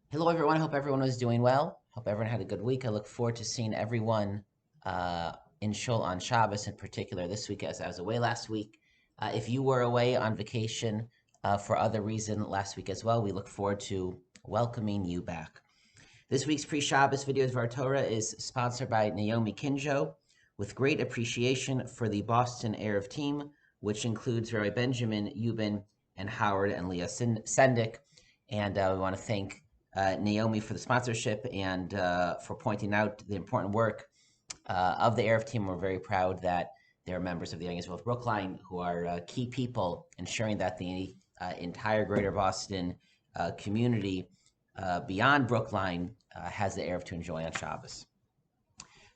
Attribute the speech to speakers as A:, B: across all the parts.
A: Hello, everyone. Hope everyone was doing well. Hope everyone had a good week. I look forward to seeing everyone in Shul on Shabbos, in particular this week, as I was away last week. If you were away on vacation for other reason last week as well, we look forward to welcoming you back. This week's pre-Shabbos videos of our Torah is sponsored by Naomi Kinjo, with great appreciation for the Boston Arab team, which includes Rabbi Benjamin Eubin and Howard and Leah Sendik. And we want to thank Naomi for the sponsorship and for pointing out the important work of the Arab team. We're very proud that they're members of the Young Israel of Brookline, who are key people ensuring that the entire greater Boston community beyond Brookline has the Arab to enjoy on Shabbos.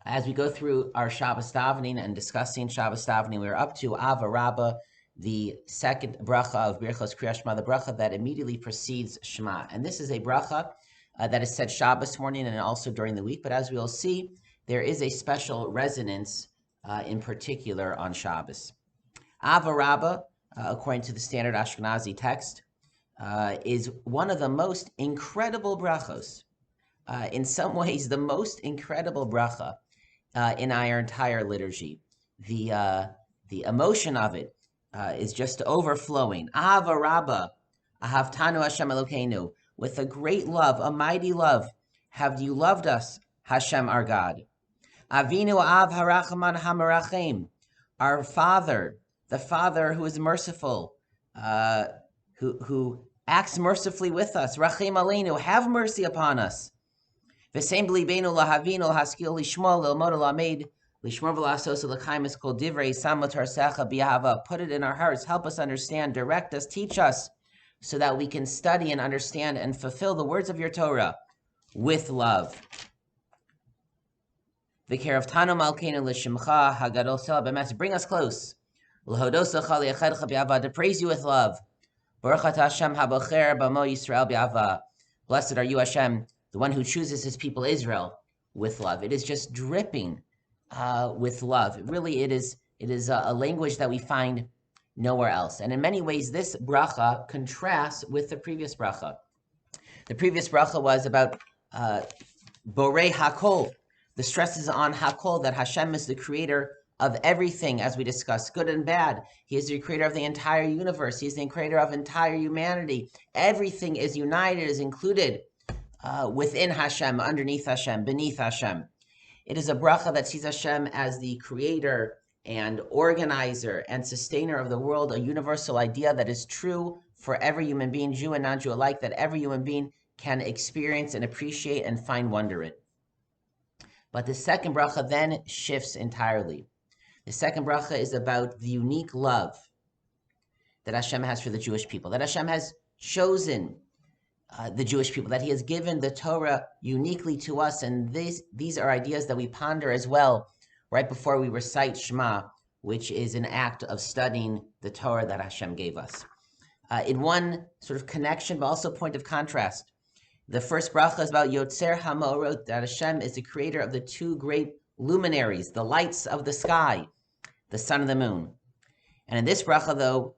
A: As we go through our Shabbos davening and discussing Shabbos davening, we're up to Ava Rabbah, the second bracha of Birchos Kriyas Shema, the bracha that immediately precedes Shema. And this is a bracha that is said Shabbos morning and also during the week. But as we will see, there is a special resonance in particular on Shabbos. Ava Rabbah, according to the standard Ashkenazi text, is one of the most incredible brachos. In some ways, the most incredible bracha in our entire liturgy. The emotion of it is just overflowing. Ava Rabbah, Ahavtanu Hashem Elokeinu. With a great love, a mighty love, have you loved us, Hashem our God. Avinu Av Harachaman Hamarachim. Our Father, the Father who is merciful, who acts mercifully with us. Rachim Aleinu, have mercy upon us. V'seim b'libeinu lahavinu haskil lishmo lilmod lamed lishmor v'lasos l'chaim es kol divrei samot harsecha b'yahava. Put it in our hearts. Help us understand. Direct us. Teach us, so that we can study and understand and fulfill the words of your Torah with love. V'keraftanu malkeinu l'shimcha hagadol sela b'emes. Bring us close. L'hodosecha li'achedcha b'yahava. To praise you with love. Baruch atah Hashem habocher b'amo Yisrael b'yahava. Blessed are you, Hashem, the one who chooses his people Israel with love. It is just dripping with love. It is a language that we find nowhere else. And in many ways, this bracha contrasts with the previous bracha. The previous bracha was about Borei Hakol. The stress is on Hakol, that Hashem is the creator of everything, as we discussed, good and bad. He is the creator of the entire universe. He is the creator of entire humanity. Everything is united, is included within Hashem, underneath Hashem, beneath Hashem. It is a bracha that sees Hashem as the creator and organizer and sustainer of the world, a universal idea that is true for every human being, Jew and non-Jew alike, that every human being can experience and appreciate and find wonder in. But the second bracha then shifts entirely. The second bracha is about the unique love that Hashem has for the Jewish people, that Hashem has chosen the Jewish people, that he has given the Torah uniquely to us. And these are ideas that we ponder as well right before we recite Shema, which is an act of studying the Torah that Hashem gave us. In one sort of connection, but also point of contrast, the first bracha is about Yotzer HaMorot, that Hashem is the creator of the two great luminaries, the lights of the sky, the sun and the moon. And in this bracha, though,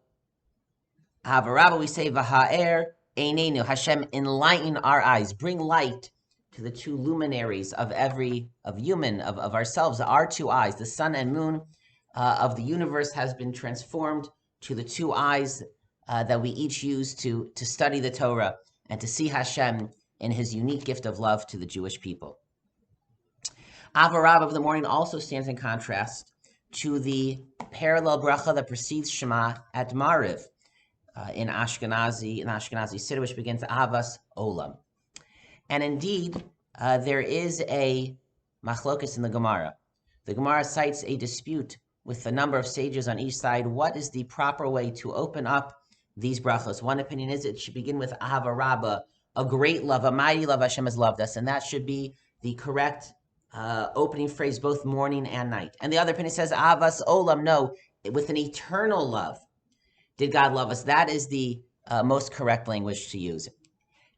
A: Havarabba, we say, V'ha'er Einenu, Hashem, enlighten our eyes, bring light to the two luminaries of ourselves, our two eyes. The sun and moon of the universe has been transformed to the two eyes that we each use to study the Torah and to see Hashem in his unique gift of love to the Jewish people. Ava Rabbah of the morning also stands in contrast to the parallel bracha that precedes Shema at Mariv. In Ashkenazi Siddur, which begins Avas Olam. And indeed, there is a machlokus in the Gemara. The Gemara cites a dispute with a number of sages on each side. What is the proper way to open up these brachos? One opinion is it should begin with Ava Rabbah, a great love, a mighty love Hashem has loved us, and that should be the correct opening phrase both morning and night. And the other opinion says Avas Olam, no, with an eternal love. Did God love us? That is the most correct language to use.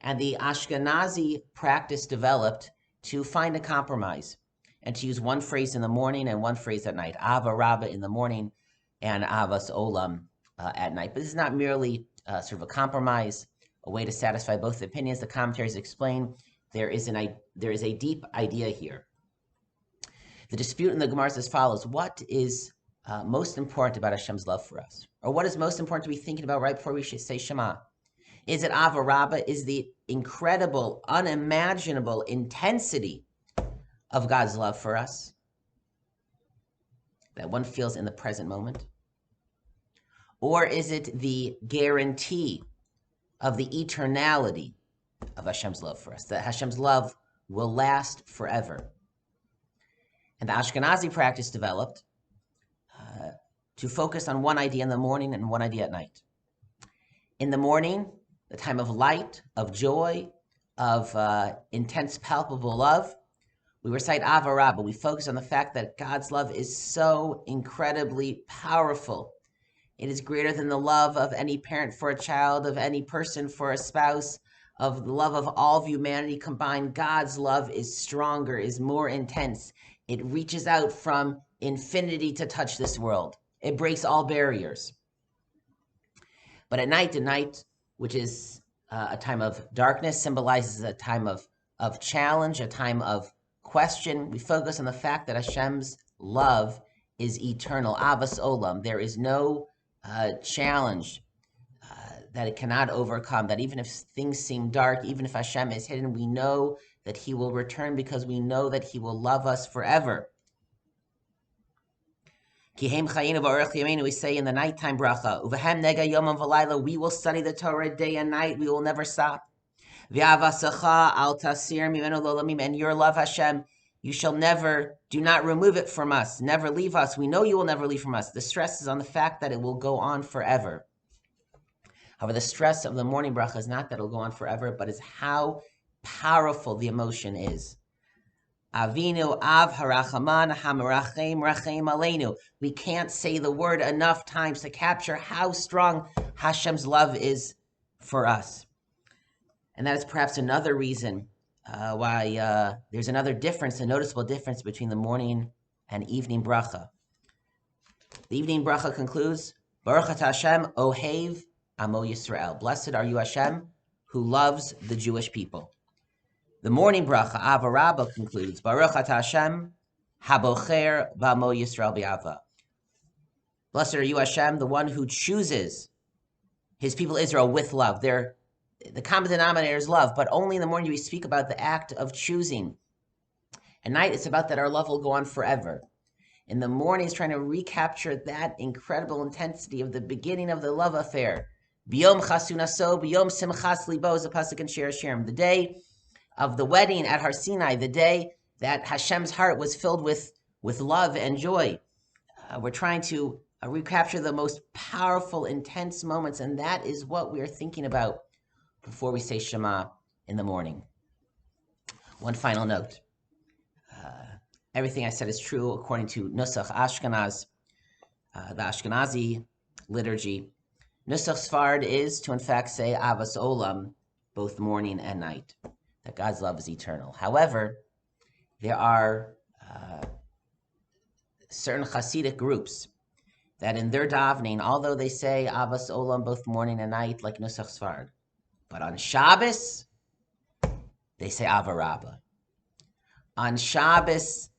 A: And the Ashkenazi practice developed to find a compromise and to use one phrase in the morning and one phrase at night. Ava Rabbah in the morning and Avas Olam at night. But this is not merely sort of a compromise a way to satisfy both opinions. The commentaries explain there is a deep idea here. The dispute in the Gemara is as follows: what is most important about Hashem's love for us? Or what is most important to be thinking about right before we should say Shema? Is it Ava Rabbah? Is the incredible, unimaginable intensity of God's love for us that one feels in the present moment? Or is it the guarantee of the eternality of Hashem's love for us, that Hashem's love will last forever? And the Ashkenazi practice developed to focus on one idea in the morning and one idea at night. In the morning, the time of light, of joy, of intense, palpable love, we recite Ava Rabbah. We focus on the fact that God's love is so incredibly powerful. It is greater than the love of any parent for a child, of any person for a spouse, of the love of all of humanity combined. God's love is stronger, is more intense. It reaches out from infinity to touch this world. It breaks all barriers. But at night, which is a time of darkness, symbolizes a time of challenge, a time of question. We focus on the fact that Hashem's love is eternal, Avas Olam. There is no challenge that it cannot overcome, that even if things seem dark, even if Hashem is hidden, we know that He will return because we know that He will love us forever. We say in the nighttime bracha, we will study the Torah day and night, we will never stop. And your love, Hashem, you shall never, do not remove it from us, never leave us. We know you will never leave from us. The stress is on the fact that it will go on forever. However, the stress of the morning bracha is not that it will go on forever, but is how powerful the emotion is. Avinu Av Harachaman Hamarachem Rachem Aleinu. We can't say the word enough times to capture how strong Hashem's love is for us. And that is perhaps another reason why there's another difference, a noticeable difference between the morning and evening bracha. The evening bracha concludes, Baruch Atah Hashem Ohev Amo Yisrael. Blessed are you, Hashem, who loves the Jewish people. The morning bracha, Ava Rabbah, concludes, Baruch Atah Hashem, Habocher B'Amo Yisrael B'Ava. Blessed are you, Hashem, the one who chooses His people Israel with love. The common denominator is love, but only in the morning do we speak about the act of choosing. At night, it's about that our love will go on forever. In the morning, it's trying to recapture that incredible intensity of the beginning of the love affair. B'yom chasunaso, b'yom simchas libo, is a pasuk in Shir Hashirim. The day of the wedding at Har Sinai, the day that Hashem's heart was filled with love and joy. We're trying to recapture the most powerful, intense moments, and that is what we are thinking about before we say Shema in the morning. One final note. Everything I said is true according to Nusach Ashkenaz, the Ashkenazi liturgy. Nusach Sfard is to in fact say Avas Olam, both morning and night, that God's love is eternal. However, there are certain Hasidic groups that in their davening, although they say Avas Olam both morning and night, like Nusach Sfard, but on Shabbos, they say Ava Rabbah. On Shabbos,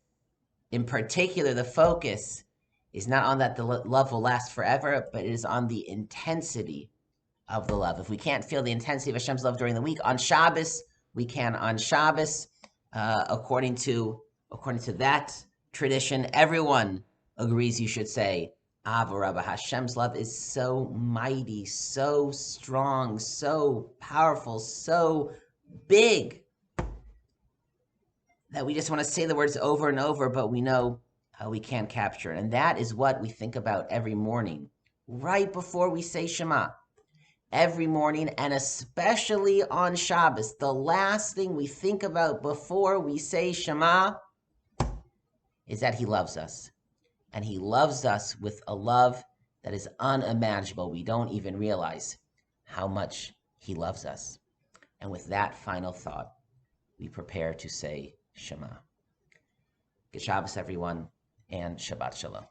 A: in particular, the focus is not on that the love will last forever, but it is on the intensity of the love. If we can't feel the intensity of Hashem's love during the week, on Shabbos, we can. On Shabbos, according to that tradition, everyone agrees you should say Ava Rabbah. Hashem's love is so mighty, so strong, so powerful, so big, that we just want to say the words over and over, but we know we can't capture it. And that is what we think about every morning, right before we say Shema. Every morning, and especially on Shabbos, the last thing we think about before we say Shema is that He loves us. And He loves us with a love that is unimaginable. We don't even realize how much He loves us. And with that final thought, we prepare to say Shema. Good Shabbos, everyone, and Shabbat Shalom.